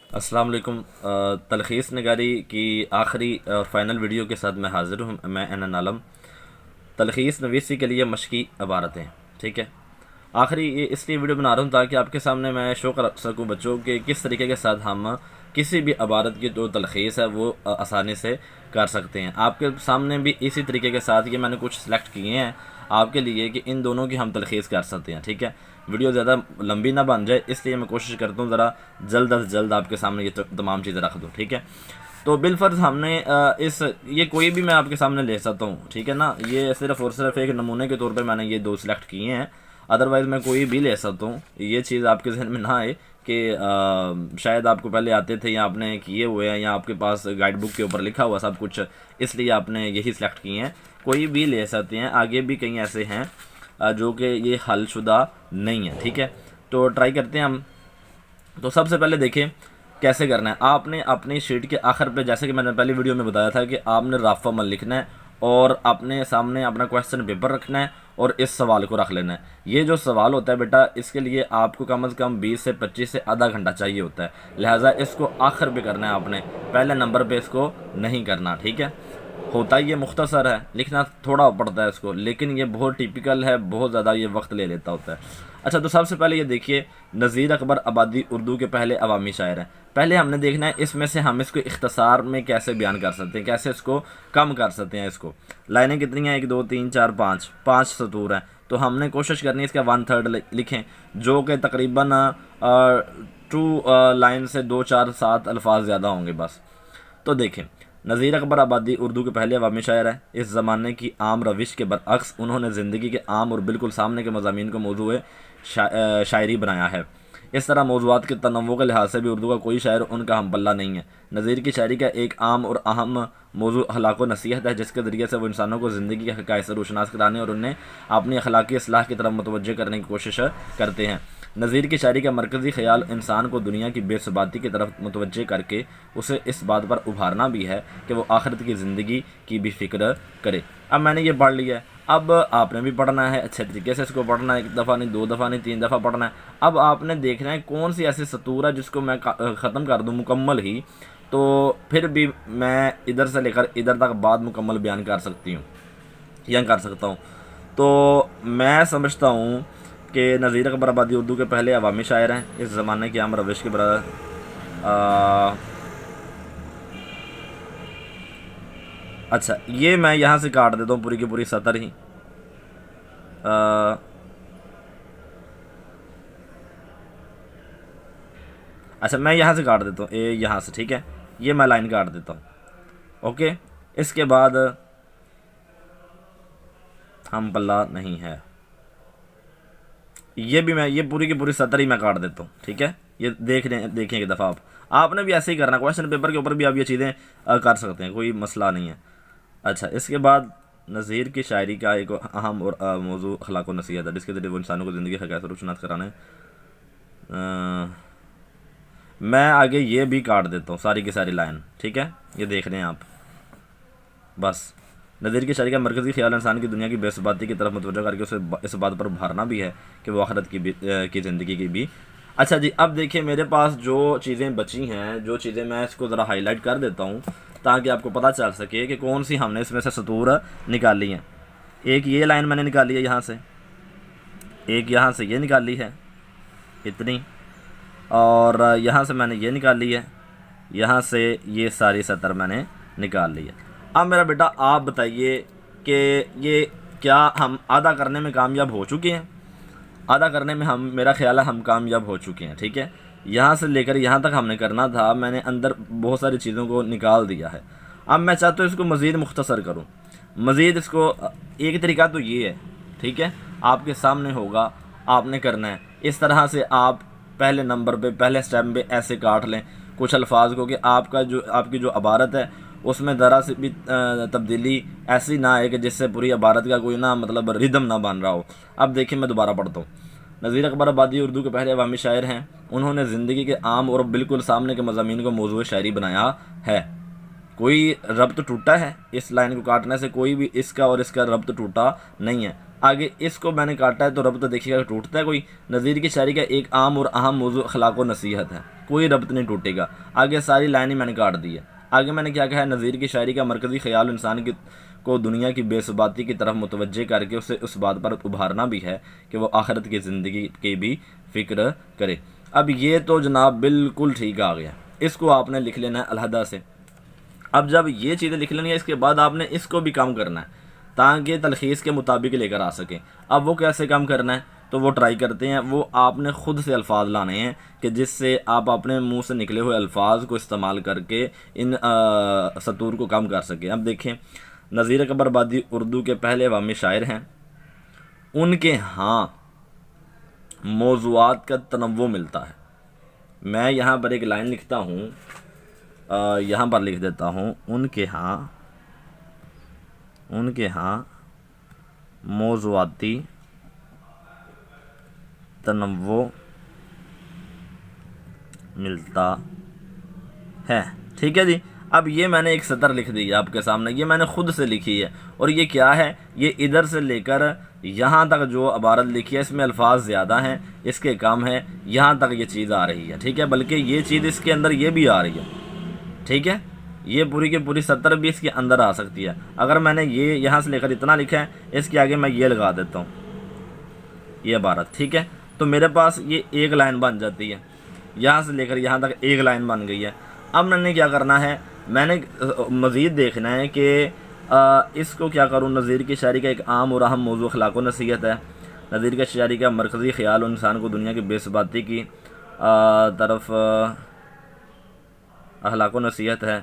السلام علیکم۔ تلخیص نگاری کی آخری اور فائنل ویڈیو کے ساتھ میں حاضر ہوں۔ میں این عالم۔ تلخیص نویسی کے لیے مشقی عبارتیں، ٹھیک ہے۔ آخری یہ اس لیے ویڈیو بنا رہا ہوں تاکہ آپ کے سامنے میں شو کر سکوں بچوں کہ کس طریقے کے ساتھ ہم کسی بھی عبارت کی جو تلخیص ہے وہ آسانی سے کر سکتے ہیں۔ آپ کے سامنے بھی اسی طریقے کے ساتھ یہ میں نے کچھ سلیکٹ کیے ہیں آپ کے لیے کہ ان دونوں کی ہم تلخیص کر سکتے ہیں، ٹھیک ہے۔ ویڈیو زیادہ لمبی نہ بن جائے اس لیے میں کوشش کرتا ہوں ذرا جلد از جلد آپ کے سامنے یہ تمام چیزیں رکھ دوں، ٹھیک ہے۔ تو بالفرض ہم نے یہ کوئی بھی میں آپ کے سامنے لے سکتا ہوں، ٹھیک ہے نا۔ یہ صرف اور صرف ایک نمونے کے طور پہ میں نے یہ دو سلیکٹ کیے ہیں، ادروائز میں کوئی بھی لے سکتا ہوں۔ یہ چیز آپ کے ذہن میں نہ آئے کہ شاید آپ کو پہلے آتے تھے یا آپ نے کیے ہوئے ہیں یا آپ کے پاس گائیڈ بک کے اوپر لکھا ہوا سب کچھ، اس لیے آپ نے یہی سلیکٹ کیے ہیں۔ کوئی بھی لے سکتے ہیں، آگے بھی کئی ایسے ہیں جو کہ یہ حل شدہ نہیں ہے، ٹھیک ہے۔ تو ٹرائی کرتے ہیں ہم۔ تو سب سے پہلے دیکھیں کیسے کرنا ہے۔ آپ نے اپنی شیٹ کے آخر پہ، جیسے کہ میں نے پہلی ویڈیو میں بتایا تھا، کہ آپ نے رف عمل لکھنا ہے اور اپنے سامنے اپنا کویسچن پیپر رکھنا ہے اور اس سوال کو رکھ لینا ہے۔ یہ جو سوال ہوتا ہے بیٹا، اس کے لیے آپ کو کم از کم 20 سے 25 سے آدھا گھنٹہ چاہیے ہوتا ہے، لہٰذا اس کو آخر پہ کرنا ہے آپ نے، پہلے نمبر پہ اس کو نہیں کرنا، ٹھیک ہے۔ ہوتا یہ مختصر ہے، لکھنا تھوڑا پڑتا ہے اس کو، لیکن یہ بہت ٹیپیکل ہے، بہت زیادہ یہ وقت لے لیتا ہوتا ہے۔ اچھا، تو سب سے پہلے یہ دیکھیے، نذیر اکبر آبادی اردو کے پہلے عوامی شاعر ہیں۔ پہلے ہم نے دیکھنا ہے اس میں سے ہم اس کو اختصار میں کیسے بیان کر سکتے ہیں، کیسے اس کو کم کر سکتے ہیں۔ اس کو لائنیں کتنی ہیں؟ 1 2 3 4 5 سطور ہیں، تو ہم نے کوشش کرنی ہے اس کا 1/3 لکھیں، جو کہ تقریباً 2 لائن سے 2 4 7 الفاظ زیادہ ہوں گے بس۔ تو دیکھیں، نذیر اکبر آبادی اردو کے پہلے عوامی شاعر ہیں۔ اس زمانے کی عام روش کے برعکس انہوں نے زندگی کے عام اور بالکل سامنے کے مضامین کو موضوع شاعری بنایا ہے۔ اس طرح موضوعات کے تنوع کے لحاظ سے بھی اردو کا کوئی شاعر ان کا ہم پلہ نہیں ہے۔ نذیر کی شاعری کا ایک عام اور اہم موضوع اخلاق و نصیحت ہے، جس کے ذریعے سے وہ انسانوں کو زندگی کے حقائق سے روشناس کرانے اور انہیں اپنی اخلاقی اصلاح کی طرف متوجہ کرنے کی کوشش کرتے ہیں۔ نذیر کی شاعری کا مرکزی خیال انسان کو دنیا کی بے ثباتی کی طرف متوجہ کر کے اسے اس بات پر ابھارنا بھی ہے کہ وہ آخرت کی زندگی کی بھی فکر کرے۔ اب میں نے یہ پڑھ لیا ہے، اب آپ نے بھی پڑھنا ہے، اچھے طریقے سے اس کو پڑھنا ہے، 1 دفعہ نہیں، 2 دفعہ نہیں، 3 دفعہ پڑھنا ہے۔ اب آپ نے دیکھنا ہے کون سی ایسی سطور ہے جس کو میں ختم کر دوں مکمل ہی، تو پھر بھی میں ادھر سے لے کر ادھر تک بات مکمل بیان کر سکتی ہوں یا کر سکتا ہوں۔ تو میں سمجھتا ہوں کہ نذیر اکبر آبادی اردو کے پہلے عوامی شاعر ہیں۔ اس زمانے کی عام روش کے برابر اچھا، یہ میں یہاں سے کاٹ دیتا ہوں، پوری کی پوری سطر ہی۔ اچھا، میں یہاں سے کاٹ دیتا ہوں، یہاں سے، ٹھیک ہے، یہ میں لائن کاٹ دیتا ہوں، اوکے۔ اس کے بعد ہم پلہ نہیں ہے، یہ بھی میں یہ پوری کی پوری سطر ہی میں کاٹ دیتا ہوں، ٹھیک ہے۔ یہ دیکھیں ایک دفعہ آپ نے بھی ایسے ہی کرنا، کویسچن پیپر کے اوپر بھی آپ یہ چیزیں کر سکتے ہیں، کوئی مسئلہ نہیں ہے۔ اچھا، اس کے بعد نذیر کی شاعری کا ایک اہم اور موضوع اخلاق و نصیحت ہے، جس کے ذریعے وہ انسانوں کو زندگی حقائق سے روشناس کرانے۔ میں آگے یہ بھی کاٹ دیتا ہوں، ساری کی ساری لائن، ٹھیک ہے، یہ دیکھ رہے ہیں آپ بس۔ نذیر کی شاعری کا مرکزی خیال انسان کی دنیا کی بے ثباتی کی طرف متوجہ کر کے اسے اس بات پر ابھارنا بھی ہے کہ وہ آخرت کی زندگی کی بھی۔ اچھا جی، اب دیکھیں میرے پاس جو چیزیں بچی ہیں، جو چیزیں میں اس کو ذرا ہائی لائٹ کر دیتا ہوں تاکہ آپ کو پتہ چل سکے کہ کون سی ہم نے اس میں سے سطور نکالی ہیں۔ ایک یہ لائن میں نے نکالی ہے یہاں سے، ایک یہاں سے یہ نکالی ہے اتنی، اور یہاں سے میں نے یہ نکالی ہے، یہاں سے یہ ساری سطر میں نے نکال لی ہے۔ اب میرا بیٹا آپ بتائیے کہ یہ کیا ہم آدھا کرنے میں کامیاب ہو چکے ہیں؟ آدھا کرنے میں میرا خیال ہے ہم کامیاب ہو چکے ہیں، ٹھیک ہے۔ یہاں سے لے کر یہاں تک ہم نے کرنا تھا، میں نے اندر بہت ساری چیزوں کو نکال دیا ہے۔ اب میں چاہتا ہوں اس کو مزید مختصر کروں، مزید اس کو ایک طریقہ تو یہ ہے، ٹھیک ہے، آپ کے سامنے ہوگا، آپ نے کرنا ہے اس طرح سے۔ آپ پہلے نمبر پہ، پہلے سٹیپ پہ ایسے کاٹ لیں کچھ الفاظ کو کہ آپ کی جو عبارت ہے اس میں ذرا سی بھی تبدیلی ایسی نہ آئے کہ جس سے پوری عبارت کا کوئی نہ مطلب ردم نہ بن رہا ہو۔ اب دیکھیں میں دوبارہ پڑھتا ہوں۔ نذیر اکبر آبادی اردو کے پہلے عوامی شاعر ہیں۔ انہوں نے زندگی کے عام اور بالکل سامنے کے مضامین کو موضوع شاعری بنایا ہے۔ کوئی ربط ٹوٹا ہے؟ اس لائن کو کاٹنے سے کوئی بھی اس کا اور اس کا ربط ٹوٹا نہیں ہے۔ آگے اس کو میں نے کاٹا ہے تو ربط دیکھیے گا ٹوٹتا ہے کوئی؟ نظیر کی شاعری کا ایک عام اور اہم موضوع اخلاق و نصیحت ہے، کوئی ربط نہیں ٹوٹے گا۔ آگے ساری لائن ہی میں نے کاٹ دی ہے۔ آگے میں نے کیا کہا ہے؟ نظیر کی شاعری کا مرکزی خیال انسان کو دنیا کی بے ثباتی کی طرف متوجہ کر کے اسے اس بات پر ابھارنا بھی ہے کہ وہ آخرت کی زندگی کی بھی فکر کرے۔ اب یہ تو جناب بالکل ٹھیک آ گیا، اس کو آپ نے لکھ لینا ہے علیحدہ سے۔ اب جب یہ چیزیں لکھ لینی ہے، اس کے بعد آپ نے اس کو بھی کم کرنا ہے تاکہ تلخیص کے مطابق لے کر آ سکیں۔ اب وہ کیسے کم کرنا ہے تو وہ ٹرائی کرتے ہیں، وہ آپ نے خود سے الفاظ لانے ہیں کہ جس سے آپ اپنے منہ سے نکلے ہوئے الفاظ کو استعمال کر کے ان سطور کو کم کر سکیں۔ اب دیکھیں، نذیر اکبر آبادی اردو کے پہلے عوامی شاعر ہیں، ان کے ہاں موضوعات کا تنوع ملتا ہے۔ میں یہاں پر ایک لائن لکھتا ہوں، یہاں پر لکھ دیتا ہوں، ان کے ہاں موضوعاتی تنوع ملتا ہے۔ ٹھیک ہے جی۔ اب یہ میں نے ایک سطر لکھ دی ہے آپ کے سامنے، یہ میں نے خود سے لکھی ہے، اور یہ کیا ہے؟ یہ ادھر سے لے کر یہاں تک جو عبارت لکھی ہے اس میں الفاظ زیادہ ہیں، اس کے کم ہے، یہاں تک یہ چیز آ رہی ہے۔ ٹھیک ہے، بلکہ یہ چیز اس کے اندر یہ بھی آ رہی ہے۔ ٹھیک ہے، یہ پوری کی پوری سطر بھی اس کے اندر آ سکتی ہے۔ اگر میں نے یہ یہاں سے لے کر اتنا لکھا ہے، اس کے آگے میں یہ لگا دیتا ہوں، یہ عبارت۔ ٹھیک ہے، تو میرے پاس یہ ایک لائن بن جاتی ہے، یہاں سے لے کر یہاں تک ایک لائن بن گئی ہے۔ اب میں نے کیا کرنا ہے؟ میں نے مزید دیکھنا ہے کہ اس کو کیا کروں۔ نظیر کی شاعری کا ایک عام اور اہم موضوع اخلاق و نصیحت ہے۔ نظیر کی شاعری کا مرکزی خیال انسان کو دنیا کی بے ثباتی کی طرف اخلاق و نصیحت ہے۔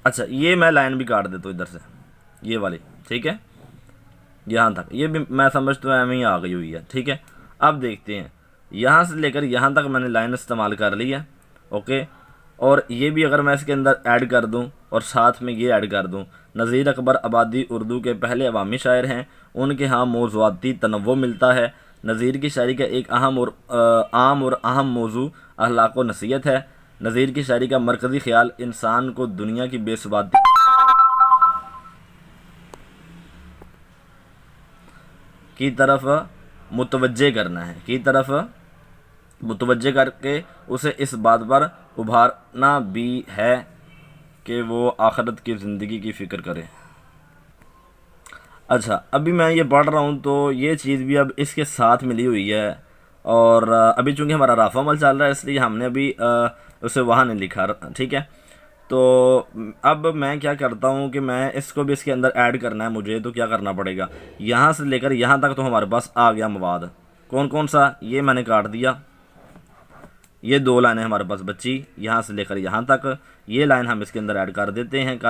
اچھا، یہ میں لائن بھی کاٹ دیتا ہوں ادھر سے، یہ والی۔ ٹھیک ہے، یہاں تک یہ بھی میں سمجھتا ہوں ایم ہی آ گئی ہوئی ہے۔ ٹھیک ہے، اب دیکھتے ہیں، یہاں سے لے کر یہاں تک میں نے لائن استعمال کر لی ہے۔ اوکے، اور یہ بھی اگر میں اس کے اندر ایڈ کر دوں اور ساتھ میں یہ ایڈ کر دوں، نذیر اکبر آبادی اردو کے پہلے عوامی شاعر ہیں، ان کے ہاں موضوعاتی تنوع ملتا ہے۔ نذیر کی شاعری کا ایک عام اور اہم موضوع اخلاق و نصیحت ہے۔ نذیر کی شاعری کا مرکزی خیال انسان کو دنیا کی بے ثباتی کی طرف متوجہ کرنا ہے، متوجہ کر کے اسے اس بات پر ابھارنا بھی ہے کہ وہ آخرت کی زندگی کی فکر کرے۔ اچھا، ابھی میں یہ پڑھ رہا ہوں تو یہ چیز بھی اب اس کے ساتھ ملی ہوئی ہے، اور ابھی چونکہ ہمارا رافع عمل چل رہا ہے اس لیے ہم نے ابھی اسے وہاں نہیں لکھا۔ ٹھیک ہے، تو اب میں کیا کرتا ہوں کہ میں اس کو بھی اس کے اندر ایڈ کرنا ہے مجھے، تو کیا کرنا پڑے گا؟ یہاں سے لے کر یہاں تک تو ہمارے پاس آ گیا مواد، کون سا؟ یہ میں نے کاٹ دیا، یہ دو لائنیں ہمارے پاس بچی، یہاں سے لے کر یہاں تک، یہ لائن ہم اس کے اندر ایڈ کر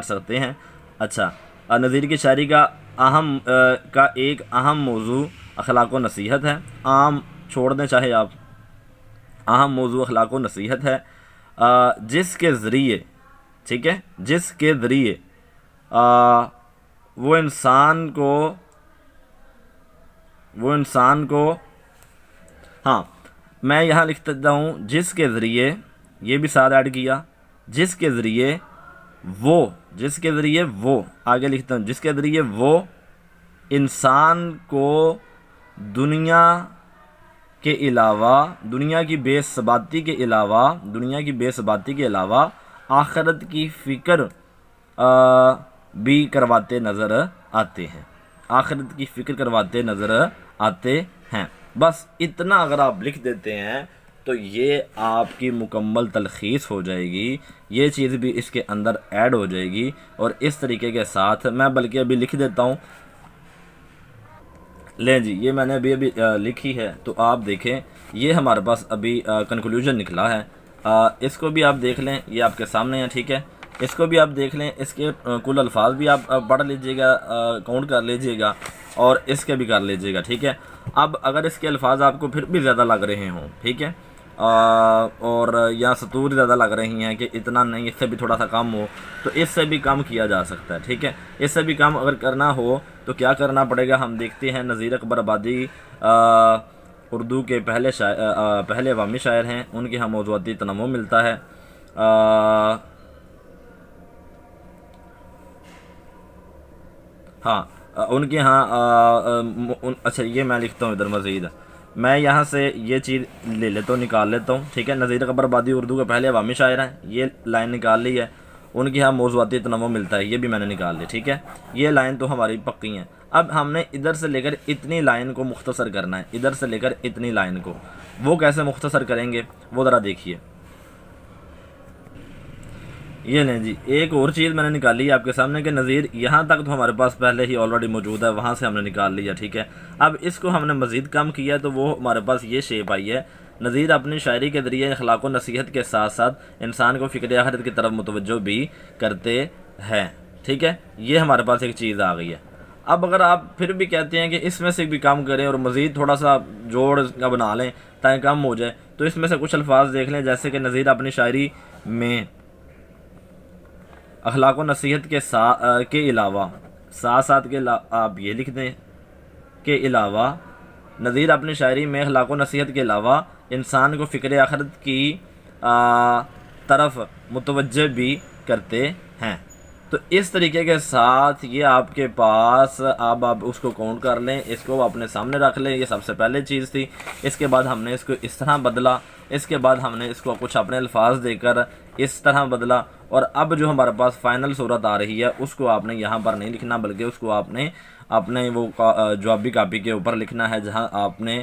سکتے ہیں۔ اچھا، نذیر کی شاعری کا ایک اہم موضوع اخلاق و نصیحت ہے۔ عام چھوڑ دیں چاہے آپ، اہم موضوع اخلاق و نصیحت ہے، جس کے ذریعے، ٹھیک ہے، جس کے ذریعے وہ انسان کو ہاں میں یہاں لکھ دیتا ہوں، جس کے ذریعے، یہ بھی ساتھ ایڈ کیا، جس کے ذریعے وہ آگے لکھتا ہوں، جس کے ذریعے وہ انسان کو دنیا کے علاوہ، دنیا کی بے ثباتی کے علاوہ آخرت کی فکر بھی کرواتے نظر آتے ہیں۔ بس اتنا اگر آپ لکھ دیتے ہیں تو یہ آپ کی مکمل تلخیص ہو جائے گی، یہ چیز بھی اس کے اندر ایڈ ہو جائے گی، اور اس طریقے کے ساتھ میں بلکہ ابھی لکھ دیتا ہوں، لیں جی، یہ میں نے ابھی لکھی ہے، تو آپ دیکھیں یہ ہمارے پاس ابھی کنکلوژن نکلا ہے۔ اس کو بھی آپ دیکھ لیں، یہ آپ کے سامنے ہے۔ ٹھیک ہے، اس کو بھی آپ دیکھ لیں، اس کے کل الفاظ بھی آپ پڑھ لیجئے گا، کاؤنٹ کر لیجئے گا، اور اس کے بھی کر لیجئے گا۔ ٹھیک ہے، اب اگر اس کے الفاظ آپ کو پھر بھی زیادہ لگ رہے ہوں، ٹھیک ہے، اور یا سطور زیادہ لگ رہی ہیں کہ اتنا نہیں، اس سے بھی تھوڑا سا کم ہو، تو اس سے بھی کم کیا جا سکتا ہے۔ ٹھیک ہے، اس سے بھی کم اگر کرنا ہو تو کیا کرنا پڑے گا؟ ہم دیکھتے ہیں، نذیر اکبر آبادی اردو کے پہلے عوامی شاعر ہیں، ان کے ہاں موضوعاتی تنوع ملتا ہے۔ ہاں ان کے ہاں اچھا یہ میں لکھتا ہوں ادھر مزید، میں یہاں سے یہ چیز لے لیتا ہوں، نکال لیتا ہوں، ٹھیک ہے۔ نذیر اکبر آبادی اردو کے پہلے عوامی شاعر ہیں، یہ لائن نکال لی ہے۔ ان کی ہاں موضوعاتی تنوع ملتا ہے، یہ بھی میں نے نکال لی، ٹھیک ہے۔ یہ لائن تو ہماری پکی ہیں۔ اب ہم نے ادھر سے لے کر اتنی لائن کو مختصر کرنا ہے، ادھر سے لے کر اتنی لائن کو، وہ کیسے مختصر کریں گے وہ ذرا دیکھیے۔ یہ لیں جی، ایک اور چیز میں نے نکالی ہے آپ کے سامنے کہ نظیر یہاں تک تو ہمارے پاس پہلے ہی آلریڈی موجود ہے، وہاں سے ہم نے نکال لیا، ٹھیک ہے۔ اب اس کو ہم نے مزید کم کیا ہے تو وہ ہمارے پاس یہ شیپ آئی ہے۔ نظیر اپنی شاعری کے ذریعے اخلاق و نصیحت کے ساتھ ساتھ انسان کو فکر آخرت کی طرف متوجہ بھی کرتے ہیں، ٹھیک ہے۔ یہ ہمارے پاس ایک چیز آ گئی ہے۔ اب اگر آپ پھر بھی کہتے ہیں کہ اس میں سے بھی کم کریں اور مزید تھوڑا سا جوڑ کا بنا لیں تاکہ کم ہو جائے، تو اس میں سے کچھ الفاظ دیکھ لیں، جیسے کہ نظیر اپنی شاعری میں اخلاق و نصیحت کے علاوہ ساتھ کے آپ یہ لکھ دیں کے علاوہ نظیر اپنی شاعری میں اخلاق و نصیحت کے علاوہ انسان کو فکر آخرت کی طرف متوجہ بھی کرتے ہیں۔ تو اس طریقے کے ساتھ یہ آپ کے پاس، اب آپ اس کو کاؤنٹ کر لیں، اس کو اپنے سامنے رکھ لیں، یہ سب سے پہلے چیز تھی۔ اس کے بعد ہم نے اس کو اس طرح بدلا، اس کے بعد ہم نے اس کو کچھ اپنے الفاظ دے کر اس طرح بدلا، اور اب جو ہمارے پاس فائنل صورت آ رہی ہے اس کو آپ نے یہاں پر نہیں لکھنا، بلکہ اس کو آپ نے اپنے وہ جوابی کاپی کے اوپر لکھنا ہے، جہاں آپ نے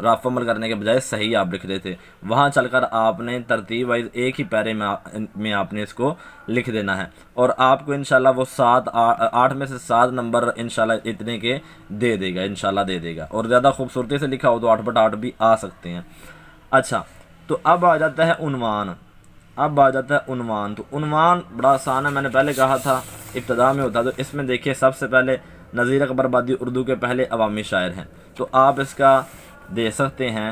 رف عمل کرنے کے بجائے صحیح آپ لکھ رہے تھے، وہاں چل کر آپ نے ترتیب وائز ایک ہی پیرے میں آپ نے اس کو لکھ دینا ہے، اور آپ کو انشاءاللہ وہ 8 میں سے 7 نمبر انشاءاللہ اتنے کے دے دے گا، انشاءاللہ دے دے گا، اور زیادہ خوبصورتی سے لکھا ہو تو 8/8 بھی آ سکتے ہیں۔ اچھا، تو اب آ جاتا ہے عنوان۔ تو عنوان بڑا آسان ہے، میں نے پہلے کہا تھا ابتدا میں ہوتا، تو اس میں دیکھیے سب سے پہلے نذیر اکبر آبادی اردو کے پہلے عوامی شاعر ہیں، تو آپ اس کا دے سکتے ہیں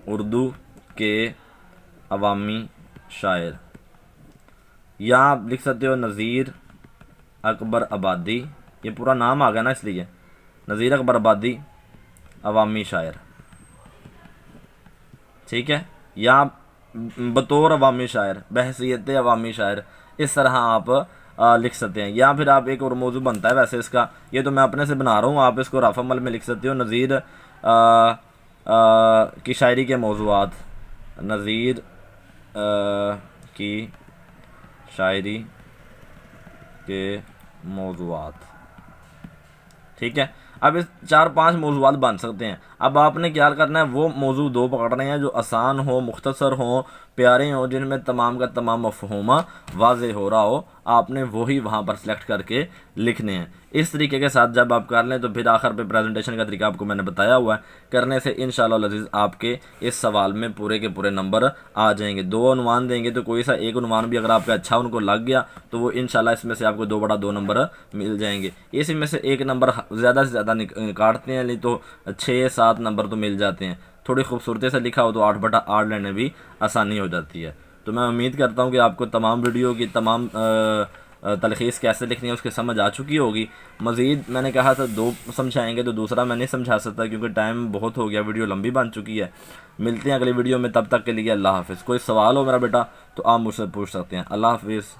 اردو کے عوامی شاعر، یا آپ لکھ سکتے ہو نذیر اکبر آبادی، یہ پورا نام آ گیا نا، اس لیے نذیر اکبر آبادی عوامی شاعر، ٹھیک ہے، یا بطور عوامی شاعر، بحیثیت عوامی شاعر، اس طرح آپ لکھ سکتے ہیں۔ یا پھر آپ ایک اور موضوع بنتا ہے ویسے اس کا، یہ تو میں اپنے سے بنا رہا ہوں، آپ اس کو رفع عمل میں لکھ سکتے ہو، نظیر کی شاعری کے موضوعات، نظیر کی شاعری کے موضوعات، ٹھیک ہے۔ اب اس 4-5 موضوعات بن سکتے ہیں۔ اب آپ نے کیا کرنا ہے، وہ موضوع 2 پکڑنے ہیں جو آسان ہوں، مختصر ہوں، پیارے ہوں، جن میں تمام کا تمام مفہوم واضح ہو رہا ہو، آپ نے وہی وہاں پر سلیکٹ کر کے لکھنے ہیں۔ اس طریقے کے ساتھ جب آپ کر لیں تو پھر آخر پہ پریزنٹیشن کا طریقہ آپ کو میں نے بتایا ہوا ہے، کرنے سے انشاءاللہ العزیز آپ کے اس سوال میں پورے کے پورے نمبر آ جائیں گے۔ 2 عنوان دیں گے تو کوئی سا ایک عنوان بھی اگر آپ کا اچھا ان کو لگ گیا تو وہ انشاءاللہ اس میں سے آپ کو 2/2 نمبر مل جائیں گے۔ اس میں سے ایک نمبر زیادہ سے زیادہ کاٹتے ہیں، نہیں تو 6-7 نمبر تو مل جاتے ہیں۔ تھوڑی خوبصورتی سے لکھا ہو تو 8/8 لینے بھی آسانی ہو جاتی ہے۔ تو میں امید کرتا ہوں کہ آپ کو تمام ویڈیو کی تمام تلخیص کیسے لکھنی ہے اس کی سمجھ آ چکی ہوگی۔ مزید میں نے کہا تھا 2 سمجھائیں گے تو دوسرا میں نہیں سمجھا سکتا کیونکہ ٹائم بہت ہو گیا، ویڈیو لمبی بن چکی ہے۔ ملتے ہیں اگلی ویڈیو میں، تب تک کے لیے اللہ حافظ۔ کوئی سوال ہو میرا بیٹا تو آپ مجھ سے پوچھ سکتے ہیں۔ اللہ حافظ۔